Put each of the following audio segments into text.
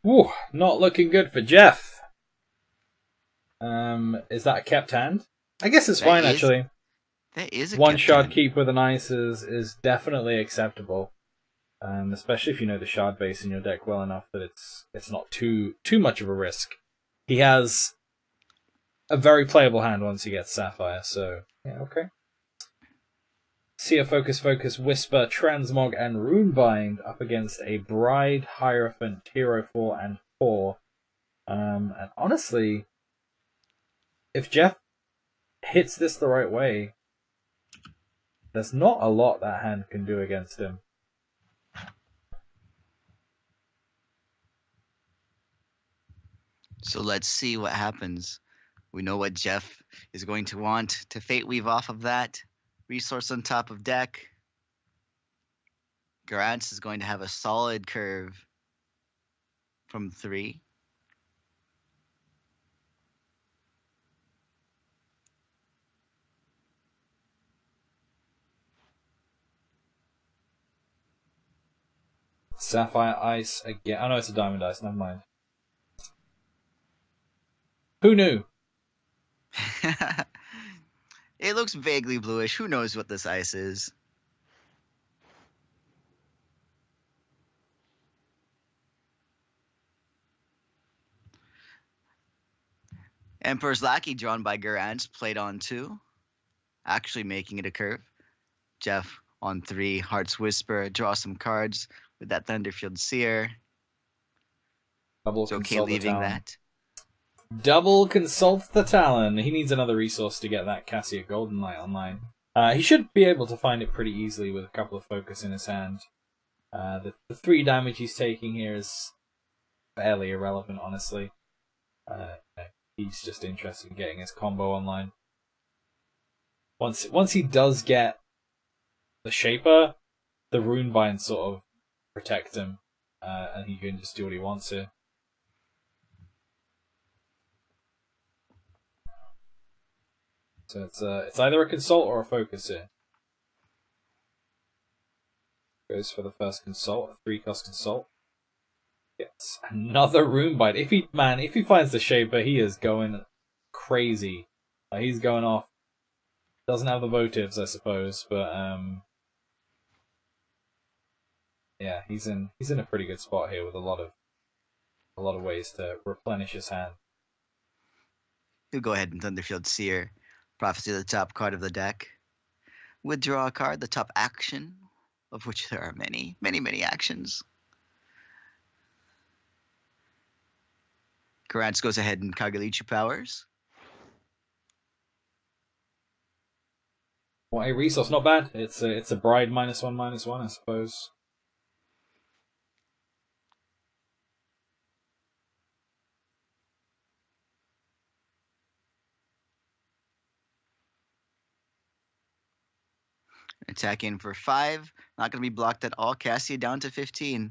Whew, not looking good for Jeff. Is that a kept hand? I guess it's fine, actually. That is a One kept shard hand. keep with an ice is definitely acceptable. Especially if you know the shard base in your deck well enough that it's not too much of a risk. He has a very playable hand once he gets Sapphire, so yeah, okay. Seer, Focus, Whisper, Transmog, and Runebind up against a Bride, Hierophant, Hero 4, and 4. And honestly, if Jeff hits this the right way, there's not a lot that hand can do against him. So let's see what happens. We know what Jeff is going to want to Fate Weave off of that. Resource on top of deck. Grants is going to have a solid curve from 3. Sapphire Ice again. Oh no, it's a Diamond Ice, never mind. Who knew? It looks vaguely bluish. Who knows what this ice is? Emperor's Lackey drawn by Garance, played on 2. Actually making it a curve. Jeff on 3, Heart's Whisper, draw some cards with that Thunderfield Seer. Double It's okay consult leaving that. Double consult the Talon. He needs another resource to get that Cassia Golden Knight online. He should be able to find it pretty easily with a couple of focus in his hand. The 3 damage he's taking here is fairly irrelevant, honestly. He's just interested in getting his combo online. Once he does get the Shaper, the Runebind sort of protects him, and he can just do what he wants here. So it's either a consult or a focus here. Goes for the first consult, a 3-cost consult. Yes, another Runebind. If he finds the Shaper, he is going crazy. He's going off. Doesn't have the votives, I suppose, but yeah, he's in a pretty good spot here with a lot of ways to replenish his hand. He'll go ahead and Thunderfield Seer, Prophecy the top card of the deck. Withdraw a card, the top action, of which there are many, many, many actions. Karats goes ahead and Kagalichu powers. What a resource, not bad. It's a Bride -1/-1, I suppose. Attack in for 5. Not going to be blocked at all. Cassia down to 15.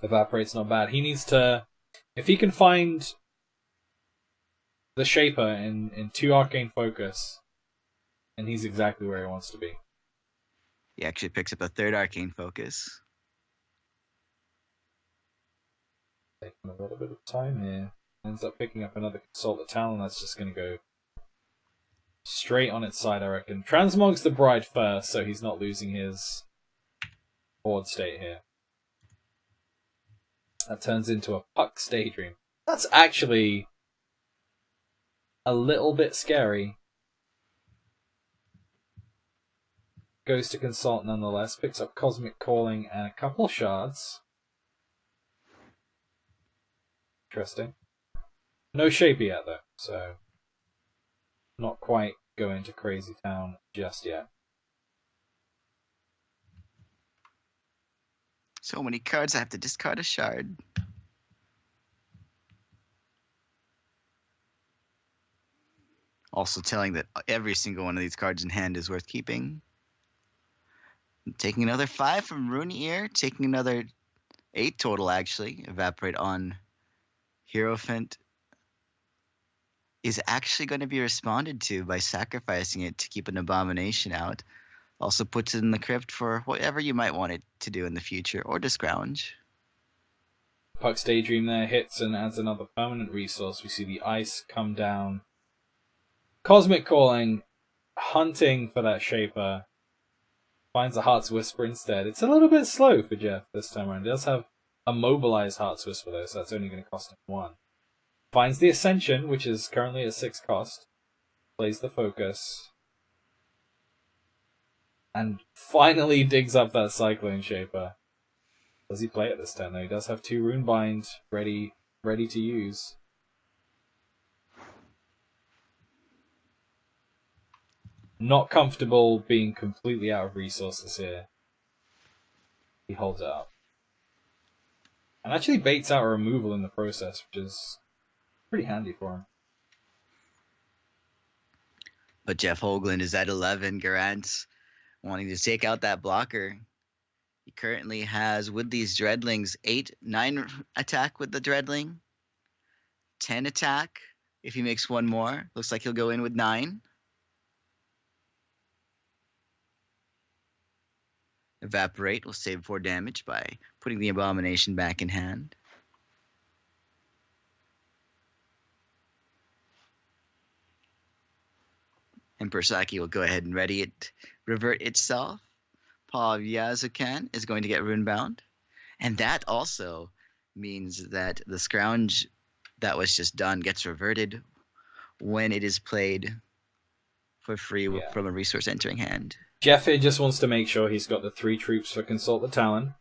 Evaporate's not bad. He needs to, if he can find the Shaper in 2 Arcane Focus, and he's exactly where he wants to be. He actually picks up a 3rd Arcane Focus. Taking a little bit of time here. Ends up picking up another Consult the Talon. That's just going to go straight on its side, I reckon. Transmog's the Bride first, so he's not losing his board state here. That turns into a Puck's Daydream. That's actually a little bit scary. Goes to Consult nonetheless. Picks up Cosmic Calling and a couple shards. Interesting. No Shaper yet, though, so not quite going to Crazy Town just yet. So many cards, I have to discard a shard. Also telling that every single one of these cards in hand is worth keeping. Taking another 5 from Rune Ear. Taking another 8 total, actually. Evaporate on Hierophant is actually going to be responded to by sacrificing it to keep an Abomination out. Also puts it in the crypt for whatever you might want it to do in the future, or to scrounge. Puck's Daydream there hits and adds another permanent resource. We see the ice come down. Cosmic Calling, hunting for that Shaper. Finds the Heart's Whisper instead. It's a little bit slow for Jeff this time around. He does have a mobilized Heart's Whisper though, so that's only going to cost him 1. Finds the Ascension, which is currently at 6 cost. Plays the Focus. And finally digs up that Cyclone Shaper. Does he play it this turn though? He does have 2 Runebind ready to use. Not comfortable being completely out of resources here. He holds it up. And actually baits out a removal in the process, which is pretty handy for him. But JeffHoogland is at 11. Garant wanting to take out that blocker. He currently has, with these Dreadlings, 9 attack with the Dreadling. 10 attack if he makes 1 more. Looks like he'll go in with 9. Evaporate will save 4 damage by putting the Abomination back in hand. Emperor Saki will go ahead and ready it, revert itself. Paw of Yazukan is going to get runebound. And that also means that the Scrounge that was just done gets reverted when it is played for free from a resource entering hand. Jeff here just wants to make sure he's got the 3 troops for Consult the Talon,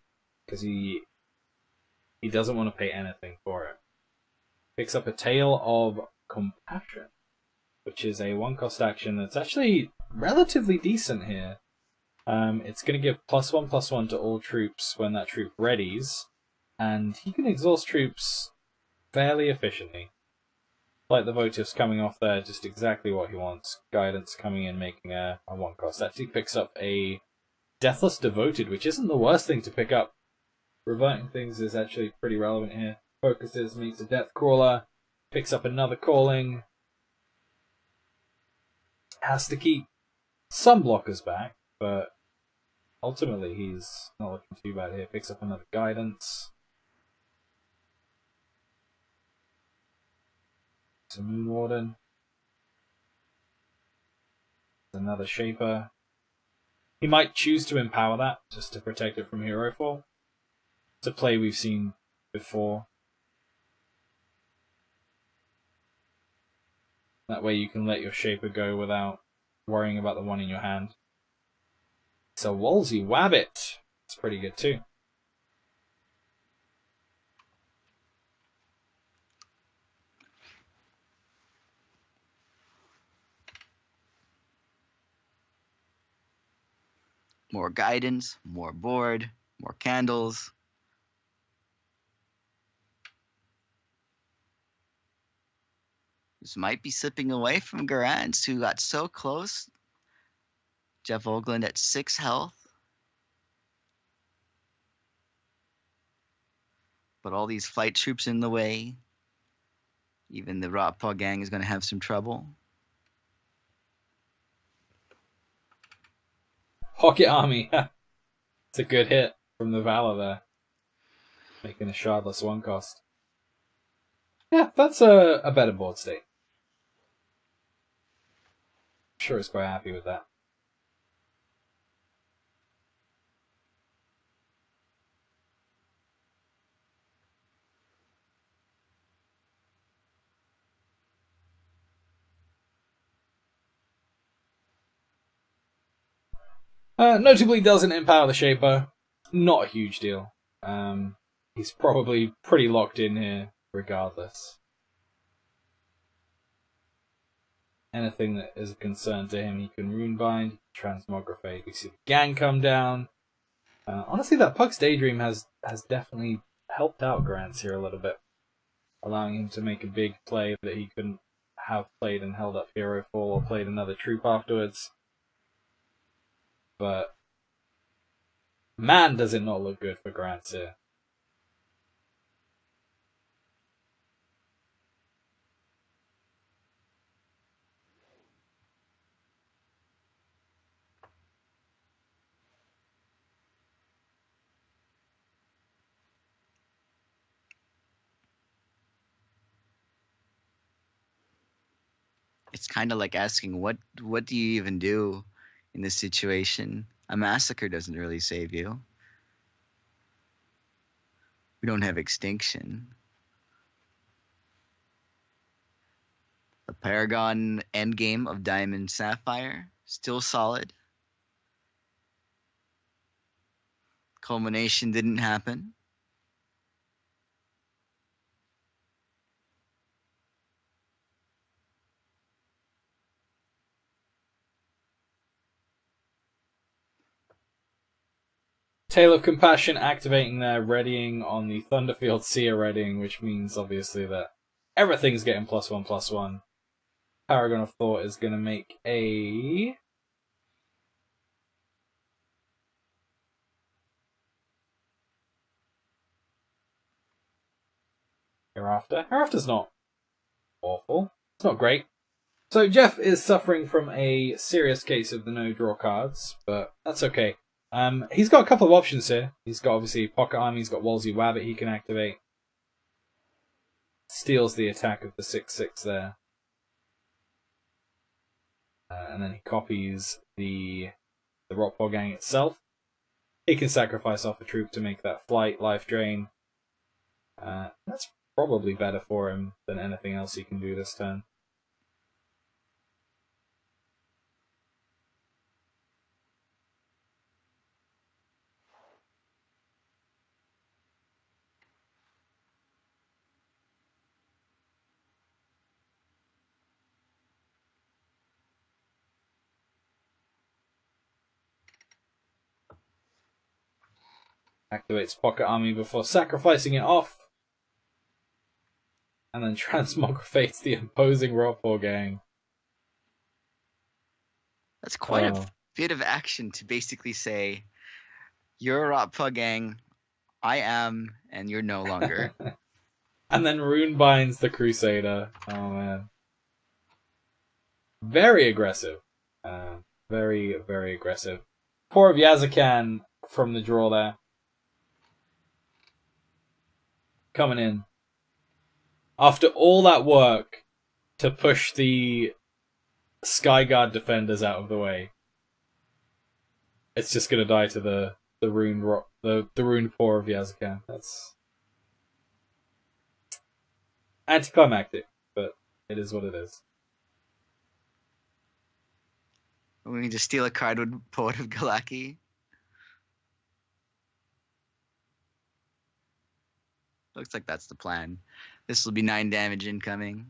because he doesn't want to pay anything for it. Picks up a Tale of Compassion, which is a 1-cost action that's actually relatively decent here. It's going to give +1/+1 to all troops when that troop readies, and he can exhaust troops fairly efficiently. Like the Votives coming off there, just exactly what he wants. Guidance coming in, making a 1-cost. Actually picks up a Deathless Devoted, which isn't the worst thing to pick up. Reverting things is actually pretty relevant here. Focuses, makes a Death Crawler, picks up another Calling. Has to keep some blockers back, but ultimately he's not looking too bad here. Picks up another Guidance. Some Moon Warden. Another Shaper. He might choose to empower that just to protect it from hero fall. It's a play we've seen before. That way you can let your Shaper go without worrying about the one in your hand. So Wolsey Wabbit. It's pretty good too. More guidance, more board, more candles. This might be slipping away from Garant, who got so close. JeffHoogland at 6 health. But all these flight troops in the way. Even the Rotpaw gang is going to have some trouble. Pocket Army. It's a good hit from the Valor there. Making a shardless 1-cost. Yeah, that's a better board state. I'm sure he's quite happy with that. Notably doesn't empower the Shaper. Not a huge deal. He's probably pretty locked in here regardless. Anything that is a concern to him, he can Runebind, Transmography. We see the gang come down. Honestly, that Puck's Daydream has definitely helped out Grants here a little bit, allowing him to make a big play that he couldn't have played and held up hero fall or played another troop afterwards. But man, does it not look good for Grants here. It's kind of like asking what do you even do in this situation? A massacre doesn't really save you. We don't have extinction. The Paragon endgame of Diamond Sapphire, still solid. Culmination didn't happen. Tale of Compassion activating there, readying on the Thunderfield Seer readying, which means obviously that everything's getting +1/+1. Paragon of Thought is going to make a... Hereafter. Hereafter's not awful. It's not great. So Jeff is suffering from a serious case of the no-draw cards, but that's okay. He's got a couple of options here. He's got obviously Pocket Army, he's got Wolsey Wabbit he can activate. Steals the attack of the 6/6 there. And then he copies the Rockpaw Gang itself. He can sacrifice off a troop to make that flight, life drain. That's probably better for him than anything else he can do this turn. Activates Pocket Army before sacrificing it off. And then transmogrifates the imposing Rockpaw Gang. That's quite a bit of action to basically say, you're a Rockpaw Gang, I am, and you're no longer. And then Rune binds the Crusader. Oh man. Very aggressive. Very, very aggressive. Paw of Yazakan from the draw there. Coming in. After all that work to push the Skyguard defenders out of the way, it's just gonna die to the Rune Paw of Yazakan. That's anticlimactic, but it is what it is. We need to steal a card with Poet of Galaki. Looks like that's the plan. This will be 9 damage incoming.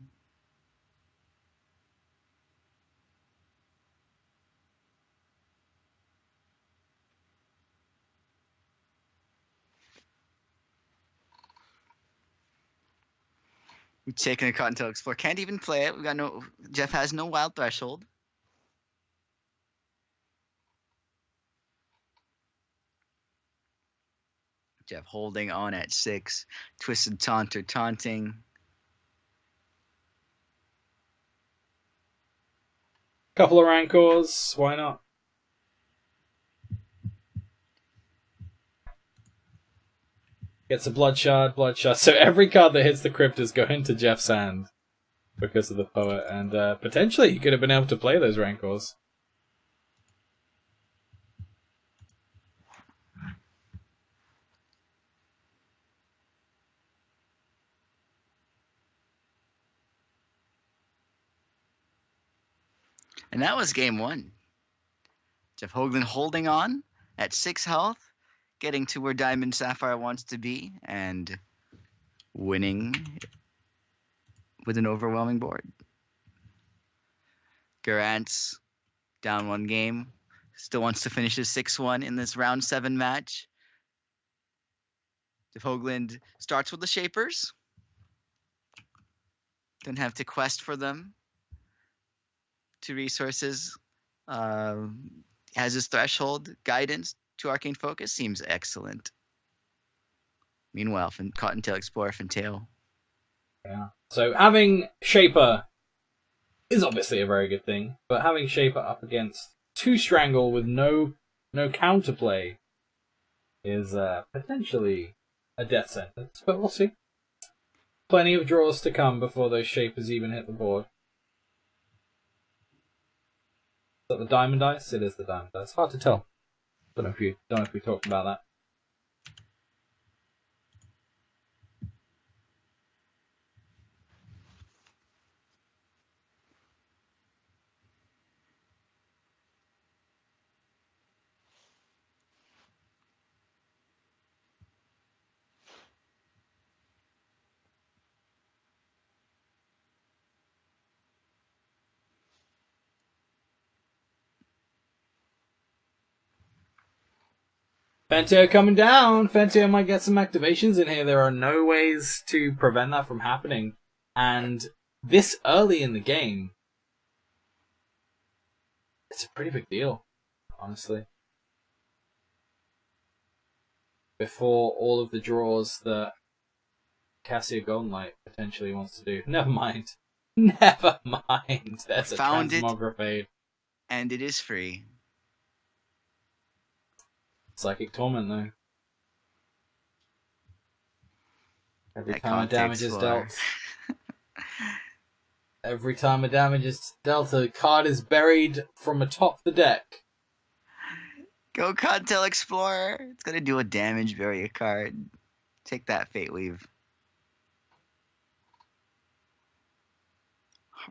We've taken a Cottontail Explorer. Can't even play it. We got no. Jeff has no Wild Threshold. Jeff holding on at 6. Twisted Taunter taunting. Couple of Rancors, why not? Gets a Bloodshard. So every card that hits the Crypt is going to Jeff's hand because of the Poet, and potentially he could have been able to play those Rancors. And that was game 1. JeffHoogland holding on at 6 health, getting to where Diamond Sapphire wants to be, and winning with an overwhelming board. Garantz down 1 game, still wants to finish his 6-1 in this round 7 match. JeffHoogland starts with the Shapers. Don't have to quest for them. 2 resources. Has his Threshold, Guidance, 2 Arcane Focus. Seems excellent. Meanwhile, Cottontail Explorer Fintail. Yeah. So having Shaper is obviously a very good thing, but having Shaper up against 2 Strangle with no counterplay is potentially a death sentence, but we'll see. Plenty of draws to come before those Shapers even hit the board. that the diamond dice? It is the diamond dice. Hard to tell. Don't know if we talked about that. Fentio coming down. Fentio might get some activations in here. There are no ways to prevent that from happening. And this early in the game, it's a pretty big deal, honestly. Before all of the draws that Cassia Goldenlight potentially wants to do. Never mind. Never mind. There's a transmogrifade. And it is free. Psychic Torment, though. Every time a damage is dealt. Every time a damage is dealt, a card is buried from atop the deck. Go Contel Explorer. It's gonna do a damage, bury a card. Take that, Fate Weave.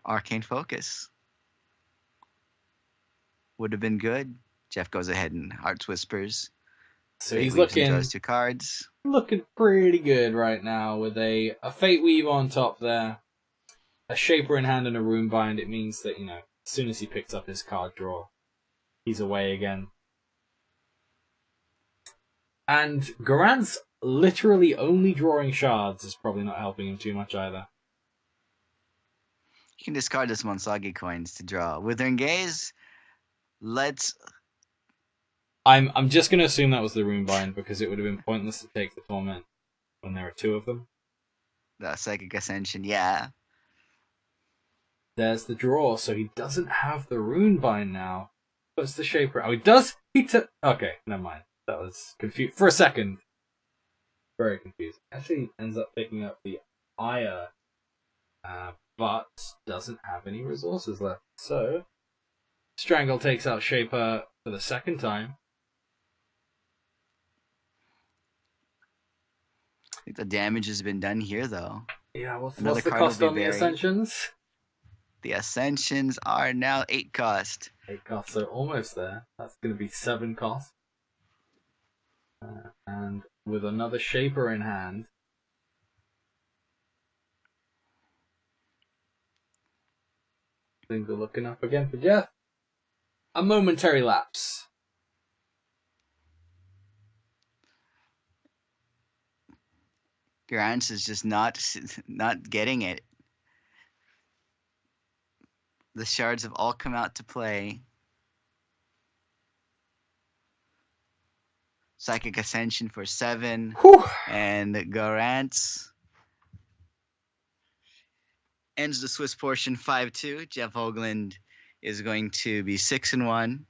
Arcane Focus. Would have been good. Jeff goes ahead and Hearts Whispers. So he's looking, draws 2 cards. Looking pretty good right now with a Fate Weave on top there. A Shaper in hand and a Rune Bind. It means that, as soon as he picks up his card draw, he's away again. And Garant's literally only drawing shards is probably not helping him too much either. You can discard this Monsagi coins to draw. Withering Gaze, I'm just going to assume that was the Rune Bind because it would have been pointless to take the Torment when there are 2 of them. The Psychic Ascension, yeah. There's the draw, so he doesn't have the Rune Bind now. Puts the Shaper. Oh, he does? Okay, never mind. That was confused for a second. Very confused. Actually ends up picking up the Ire, but doesn't have any resources left. So, Strangle takes out Shaper for the second time. I think the damage has been done here, though. Yeah, what's the cost on the Ascensions? The Ascensions are now 8 cost. 8 cost, so almost there. That's going to be 7 cost. And with another Shaper in hand. Things are looking up again for Jeff. A momentary lapse. Grants is just not getting it. The shards have all come out to play. Psychic Ascension for 7. Whew. And Garantz ends the Swiss portion 5-2. JeffHoogland is going to be 6-1.